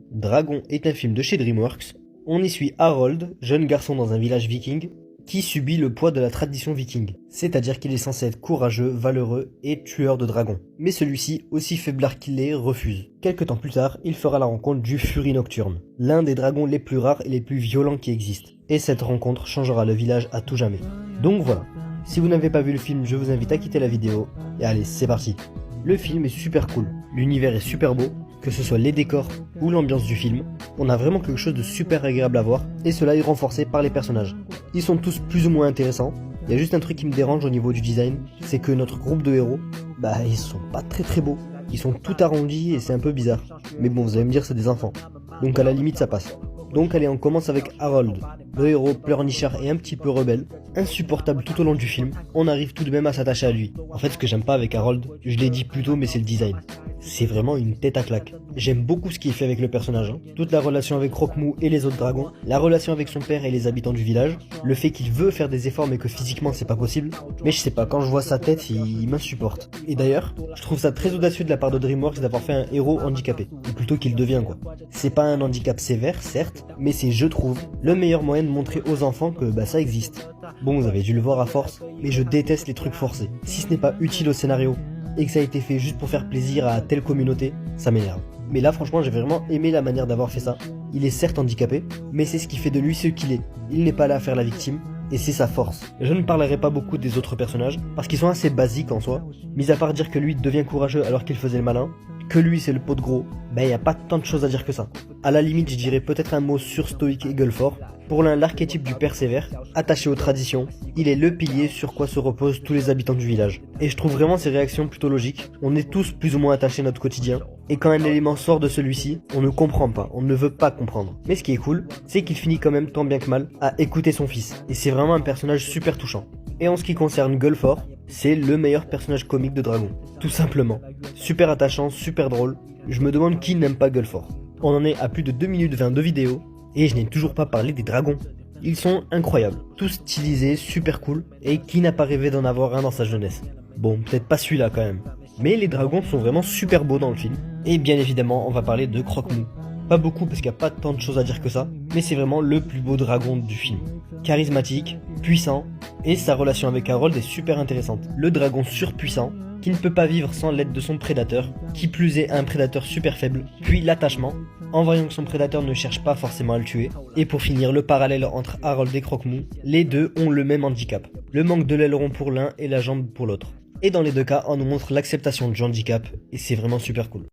Dragon est un film de chez DreamWorks. On y suit Harold, jeune garçon dans un village viking, qui subit le poids de la tradition viking. C'est-à-dire qu'il est censé être courageux, valeureux et tueur de dragons. Mais celui-ci, aussi faiblard qu'il est, refuse. Quelque temps plus tard, il fera la rencontre du Fury Nocturne, l'un des dragons les plus rares et les plus violents qui existent. Et cette rencontre changera le village à tout jamais. Donc voilà. Si vous n'avez pas vu le film, je vous invite à quitter la vidéo. Et allez, c'est parti. Le film est super cool. L'univers est super beau. Que ce soit les décors ou l'ambiance du film, on a vraiment quelque chose de super agréable à voir, et cela est renforcé par les personnages. Ils sont tous plus ou moins intéressants. Il y a juste un truc qui me dérange au niveau du design, c'est que notre groupe de héros, ils sont pas très beaux. Ils sont tout arrondis et c'est un peu bizarre. Mais bon, vous allez me dire c'est des enfants. Donc à la limite ça passe. Donc allez, on commence avec Harold, le héros pleurnichard et un petit peu rebelle, insupportable tout au long du film. On arrive tout de même à s'attacher à lui. En fait, ce que j'aime pas avec Harold, je l'ai dit plus tôt, mais c'est le design. C'est vraiment une tête à claque. J'aime beaucoup ce qui est fait avec le personnage, toute la relation avec Croque-Mou et les autres dragons, la relation avec son père et les habitants du village, le fait qu'il veut faire des efforts mais que physiquement c'est pas possible. Mais je sais pas, quand je vois sa tête, il m'insupporte. Et d'ailleurs, je trouve ça très audacieux de la part de DreamWorks d'avoir fait un héros handicapé, ou plutôt qu'il devient quoi. C'est pas un handicap sévère, certes, mais c'est, je trouve, le meilleur moyen de montrer aux enfants que ça existe. Bon, vous avez dû le voir à force, mais je déteste les trucs forcés. Si ce n'est pas utile au scénario, et que ça a été fait juste pour faire plaisir à telle communauté, ça m'énerve. Mais là franchement j'ai vraiment aimé la manière d'avoir fait ça. Il est certes handicapé, mais c'est ce qui fait de lui ce qu'il est. Il n'est pas là à faire la victime, et c'est sa force. Je ne parlerai pas beaucoup des autres personnages, parce qu'ils sont assez basiques en soi, mis à part dire que lui devient courageux alors qu'il faisait le malin, que lui c'est le pot de gros, y a pas tant de choses à dire que ça. À la limite je dirais peut-être un mot sur Stoïque et Gueulefort. Pour l'un, l'archétype du père sévère, attaché aux traditions, il est le pilier sur quoi se reposent tous les habitants du village. Et je trouve vraiment ses réactions plutôt logiques. On est tous plus ou moins attachés à notre quotidien, et quand un élément sort de celui-ci, on ne comprend pas, on ne veut pas comprendre. Mais ce qui est cool, c'est qu'il finit quand même tant bien que mal à écouter son fils, et c'est vraiment un personnage super touchant. Et en ce qui concerne Gueulefort, c'est le meilleur personnage comique de Dragon, tout simplement. Super attachant, super drôle, je me demande qui n'aime pas Gueulefort. On en est à plus de 2 minutes 20 de vidéo, et je n'ai toujours pas parlé des dragons. Ils sont incroyables, tous stylisés, super cool, et qui n'a pas rêvé d'en avoir un dans sa jeunesse? Bon, peut-être pas celui-là quand même. Mais les dragons sont vraiment super beaux dans le film. Et bien évidemment, on va parler de Croque-Mou. Pas beaucoup parce qu'il n'y a pas tant de choses à dire que ça, mais c'est vraiment le plus beau dragon du film. Charismatique, puissant, et sa relation avec Harold est super intéressante. Le dragon surpuissant, qui ne peut pas vivre sans l'aide de son prédateur, qui plus est un prédateur super faible, puis l'attachement, en voyant que son prédateur ne cherche pas forcément à le tuer, et pour finir le parallèle entre Harold et Croque-Mou, les deux ont le même handicap, le manque de l'aileron pour l'un et la jambe pour l'autre. Et dans les deux cas, on nous montre l'acceptation du handicap, et c'est vraiment super cool.